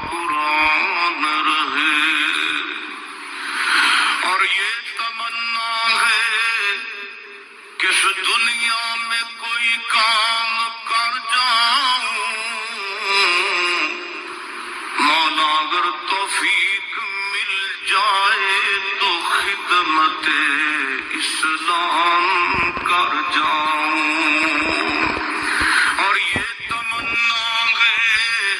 قرآن رہے، اور یہ تمنا ہے کہ اس دنیا میں کوئی کام کر جاؤں، مولا اگر توفیق مل جائے تو خدمت اسلام کر جاؤں، اور یہ تمنا ہے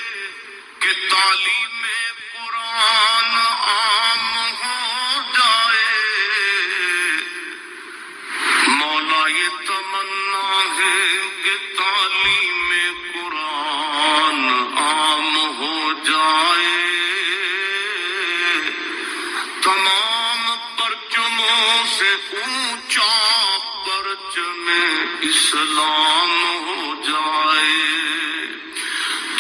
کہ تعلیم قرآن عام ہو جائے، مولا یہ تمنا ہے کہ تعلیم قرآن عام ہو جائے، تمام پرچموں سے اونچا پرچم اسلام ہو جائے۔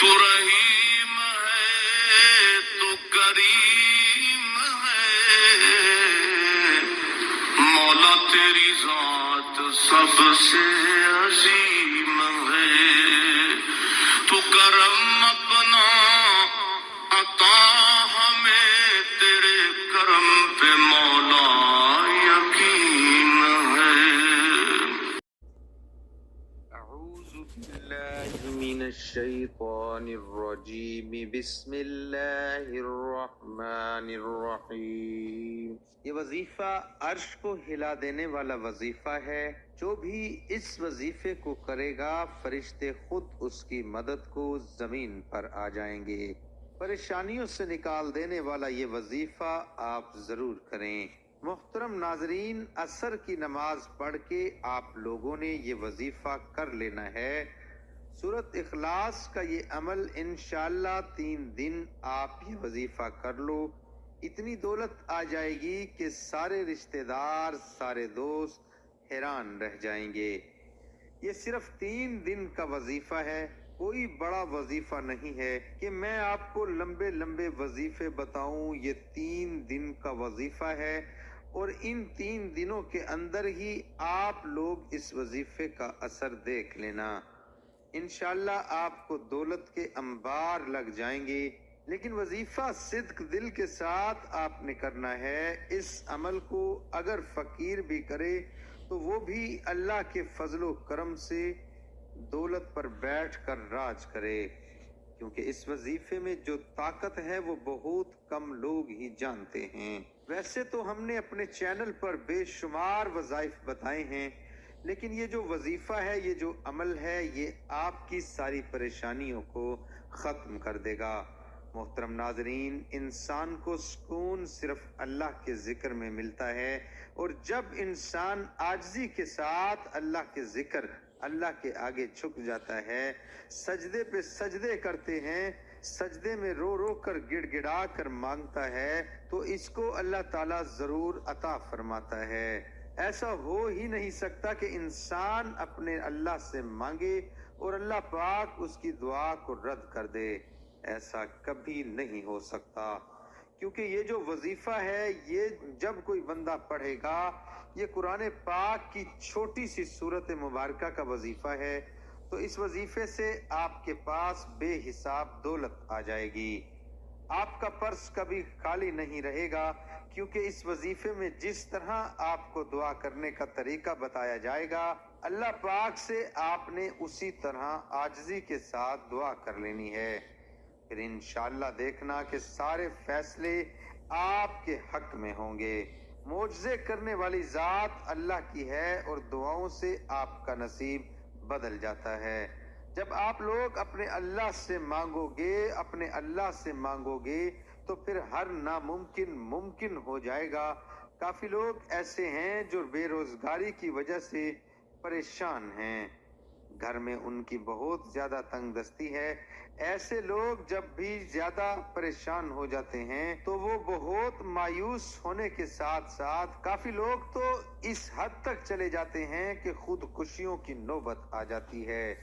تو رحیم ہے، تو کریم ہے، مولا تیری ذات سب سے عظیم ہے، تو کرم اپنا عطا ہمیں، تیرے کرم پہ مولا یقین ہے۔ اعوذ باللہ من الشیطان الرجیم، بسم اللہ الرحمن الرحیم۔ یہ وظیفہ عرش کو ہلا دینے والا وظیفہ ہے، جو بھی اس وظیفے کو کرے گا فرشتے خود اس کی مدد کو زمین پر آ جائیں گے۔ پریشانیوں سے نکال دینے والا یہ وظیفہ آپ ضرور کریں۔ محترم ناظرین، عصر کی نماز پڑھ کے آپ لوگوں نے یہ وظیفہ کر لینا ہے۔ سورۃ اخلاص کا یہ عمل انشاءاللہ 3 دن آپ یہ وظیفہ کر لو، اتنی دولت آ جائے گی کہ سارے رشتہ دار، سارے دوست حیران رہ جائیں گے۔ یہ صرف 3 دن کا وظیفہ ہے، کوئی بڑا وظیفہ نہیں ہے کہ میں آپ کو لمبے لمبے وظیفے بتاؤں۔ یہ 3 دن کا وظیفہ ہے، اور ان 3 دنوں کے اندر ہی آپ لوگ اس وظیفے کا اثر دیکھ لینا۔ انشاءاللہ آپ کو دولت کے انبار لگ جائیں گے، لیکن وظیفہ صدق دل کے ساتھ آپ نے کرنا ہے۔ اس عمل کو اگر فقیر بھی کرے تو وہ بھی اللہ کے فضل و کرم سے دولت پر بیٹھ کر راج کرے، کیونکہ اس وظیفے میں جو طاقت ہے وہ بہت کم لوگ ہی جانتے ہیں۔ ویسے تو ہم نے اپنے چینل پر بے شمار وظائف بتائے ہیں، لیکن یہ جو وظیفہ ہے، یہ جو عمل ہے، یہ آپ کی ساری پریشانیوں کو ختم کر دے گا۔ محترم ناظرین، انسان کو سکون صرف اللہ کے ذکر میں ملتا ہے، اور جب انسان عاجزی کے ساتھ اللہ کے ذکر، اللہ کے آگے جھک جاتا ہے، سجدے پہ سجدے کرتے ہیں، سجدے میں رو رو کر گڑ گڑا کر مانگتا ہے، تو اس کو اللہ تعالیٰ ضرور عطا فرماتا ہے۔ ایسا ہو ہی نہیں سکتا کہ انسان اپنے اللہ سے مانگے اور اللہ پاک اس کی دعا کو رد کر دے، ایسا کبھی نہیں ہو سکتا، کیونکہ یہ جو وظیفہ ہے، یہ جب کوئی بندہ پڑھے گا، یہ قرآن پاک کی چھوٹی سی سورت مبارکہ کا وظیفہ ہے، تو اس وظیفے سے آپ کے پاس بے حساب دولت آ جائے گی۔ آپ کا پرس کبھی خالی نہیں رہے گا، کیونکہ اس وظیفے میں جس طرح آپ کو دعا کرنے کا طریقہ بتایا جائے گا، اللہ پاک سے آپ نے اسی طرح عاجزی کے ساتھ دعا کر لینی ہے۔ پھر انشاءاللہ دیکھنا کہ سارے فیصلے آپ کے حق میں ہوں گے۔ معجزے کرنے والی ذات اللہ کی ہے، اور دعاؤں سے آپ کا نصیب بدل جاتا ہے۔ جب آپ لوگ اپنے اللہ سے مانگو گے، اپنے اللہ سے مانگو گے، تو پھر ہر ناممکن ممکن ہو جائے گا۔ کافی لوگ ایسے ہیں جو بے روزگاری کی وجہ سے پریشان ہیں، گھر میں ان کی بہت زیادہ تنگ دستی ہے۔ ایسے لوگ جب بھی زیادہ پریشان ہو جاتے ہیں تو وہ بہت مایوس ہونے کے ساتھ ساتھ کافی لوگ تو اس حد تک چلے جاتے ہیں کہ خودکشیوں کی نوبت آ جاتی ہے۔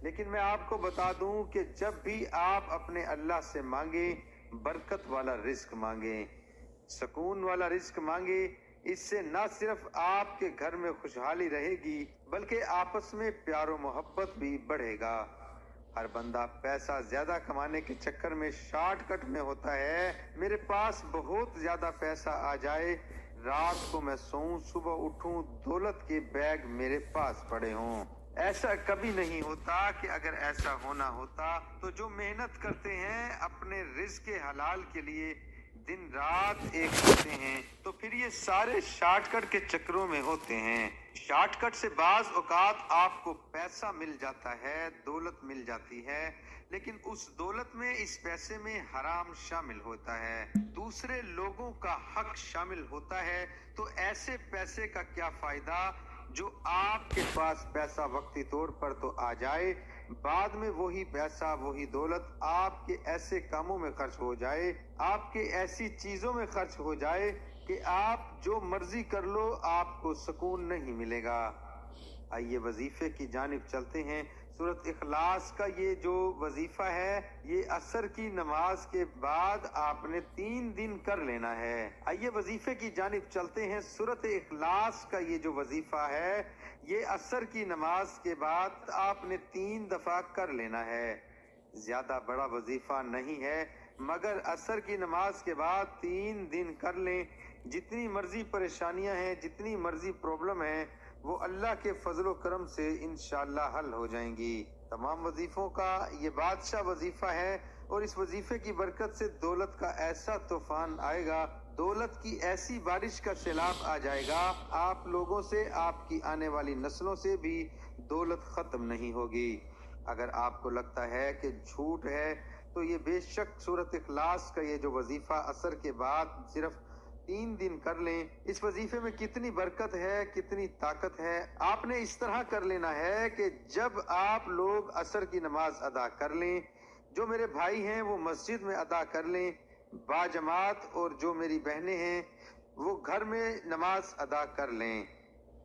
لیکن میں آپ کو بتا دوں کہ جب بھی آپ اپنے اللہ سے مانگیں، برکت والا رزق مانگیں، سکون والا رزق مانگیں، اس سے نہ صرف آپ کے گھر میں خوشحالی رہے گی، بلکہ آپس میں پیار و محبت بھی بڑھے گا۔ ہر بندہ پیسہ زیادہ کمانے کے چکر میں شارٹ کٹ میں ہوتا ہے۔ میرے پاس بہت زیادہ پیسہ آ جائے، رات کو میں سوؤں، صبح اٹھوں، دولت کے بیگ میرے پاس پڑے ہوں۔ ایسا کبھی نہیں ہوتا کہ اگر ایسا ہونا ہوتا تو جو محنت کرتے ہیں اپنے رزق حلال کے لیے، دن رات ایک ہوتے ہیں، تو پھر یہ سارے شارٹ کٹ کے چکروں میں ہوتے ہیں۔ شارٹ کٹ سے بعض اوقات آپ کو پیسہ مل جاتا ہے، دولت مل جاتی ہے، لیکن اس دولت میں، اس پیسے میں حرام شامل ہوتا ہے، دوسرے لوگوں کا حق شامل ہوتا ہے۔ تو ایسے پیسے کا کیا فائدہ جو آپ کے پاس پیسہ وقتی طور پر تو آ جائے، بعد میں وہی پیسہ، وہی دولت آپ کے ایسے کاموں میں خرچ ہو جائے، آپ کے ایسی چیزوں میں خرچ ہو جائے کہ آپ جو مرضی کر لو، آپ کو سکون نہیں ملے گا۔ آئیے وظیفے کی جانب چلتے ہیں۔ سورۃ اخلاص کا یہ جو وظیفہ ہے، یہ عصر کی نماز کے بعد آپ نے 3 دن کر لینا ہے۔ آئیے وظیفے کی جانب چلتے ہیں۔ سورۃ اخلاص کا یہ جو وظیفہ ہے، یہ عصر کی نماز کے بعد آپ نے 3 دفعہ کر لینا ہے۔ زیادہ بڑا وظیفہ نہیں ہے، مگر عصر کی نماز کے بعد 3 دن کر لیں۔ جتنی مرضی پریشانیاں ہیں، جتنی مرضی پرابلم ہیں، وہ اللہ کے فضل و کرم سے انشاءاللہ حل ہو جائیں گی۔ تمام وظیفوں کا یہ بادشاہ وظیفہ ہے، اور اس وظیفے کی برکت سے دولت کا ایسا طوفان آئے گا، دولت کی ایسی بارش کا سیلاب آ جائے گا، آپ لوگوں سے، آپ کی آنے والی نسلوں سے بھی دولت ختم نہیں ہوگی۔ اگر آپ کو لگتا ہے کہ جھوٹ ہے، تو یہ بے شک سورۃ اخلاص کا یہ جو وظیفہ عصر کے بعد صرف 3 دن کر لیں۔ اس وظیفے میں کتنی برکت ہے، کتنی طاقت ہے۔ آپ نے اس طرح کر لینا ہے کہ جب آپ لوگ عصر کی نماز ادا کر لیں، جو میرے بھائی ہیں وہ مسجد میں ادا کر لیں باجماعت، اور جو میری بہنیں ہیں وہ گھر میں نماز ادا کر لیں۔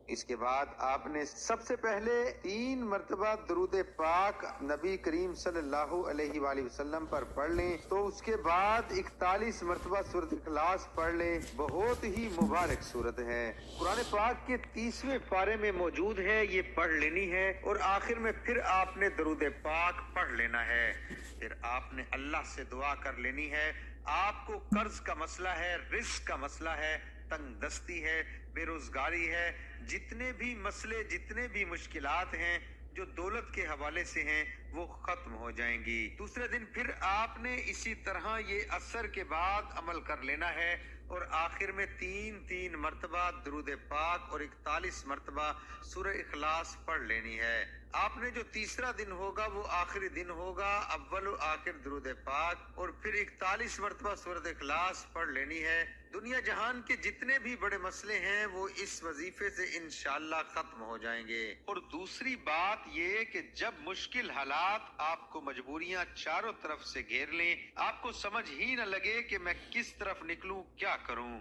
اس کے بعد آپ نے سب سے پہلے 3 مرتبہ درود پاک نبی کریم صلی اللہ علیہ وآلہ وسلم پر پڑھ لیں، تو اس کے بعد 41 مرتبہ سورۃ اخلاص پڑھ لیں۔ بہت ہی مبارک سورت ہے، قرآن پاک کے 30ویں پارے میں موجود ہے، یہ پڑھ لینی ہے، اور آخر میں پھر آپ نے درود پاک پڑھ لینا ہے۔ پھر آپ نے اللہ سے دعا کر لینی ہے۔ آپ کو قرض کا مسئلہ ہے، رزق کا مسئلہ ہے، تنگ دستی ہے، بے روزگاری ہے، جتنے بھی مسئلے، جتنے بھی مشکلات ہیں جو دولت کے حوالے سے ہیں، وہ ختم ہو جائیں گی۔ دوسرے دن پھر آپ نے اسی طرح یہ عصر کے بعد عمل کر لینا ہے، اور آخر میں 3 مرتبہ درود پاک اور 41 مرتبہ سورہ اخلاص پڑھ لینی ہے۔ آپ نے جو تیسرا دن ہوگا وہ آخری دن ہوگا، اول و آخر درود پاک اور پھر 41 مرتبہ سورۃ اخلاص پڑھ لینی ہے۔ دنیا جہان کے جتنے بھی بڑے مسئلے ہیں وہ اس وظیفے سے انشاءاللہ ختم ہو جائیں گے۔ اور دوسری بات یہ کہ جب مشکل حالات، آپ کو مجبوریاں چاروں طرف سے گھیر لیں، آپ کو سمجھ ہی نہ لگے کہ میں کس طرف نکلوں، کیا کروں،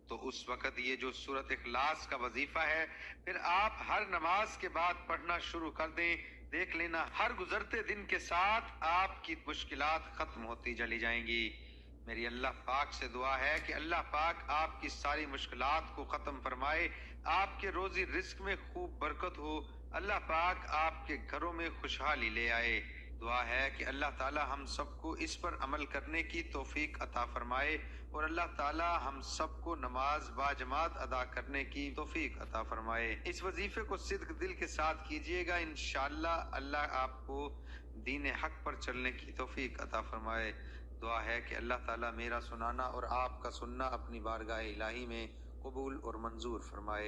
تو اس وقت یہ جو سورۃ اخلاص کا وظیفہ ہے، پھر آپ ہر نماز کے بعد پڑھنا شروع کر دیں۔ دیکھ لینا ہر گزرتے دن کے ساتھ آپ کی مشکلات ختم ہوتی چلی جائیں گی۔ میری اللہ پاک سے دعا ہے کہ اللہ پاک آپ کی ساری مشکلات کو ختم فرمائے، آپ کے روزی رزق میں خوب برکت ہو، اللہ پاک آپ کے گھروں میں خوشحالی لے آئے۔ دعا ہے کہ اللہ تعالی ہم سب کو اس پر عمل کرنے کی توفیق عطا فرمائے، اور اللہ تعالی ہم سب کو نماز باجماعت ادا کرنے کی توفیق عطا فرمائے۔ اس وظیفے کو صدق دل کے ساتھ کیجئے گا، انشاءاللہ اللہ آپ کو دین حق پر چلنے کی توفیق عطا فرمائے۔ دعا ہے کہ اللہ تعالی میرا سنانا اور آپ کا سننا اپنی بارگاہ الہی میں قبول اور منظور فرمائے۔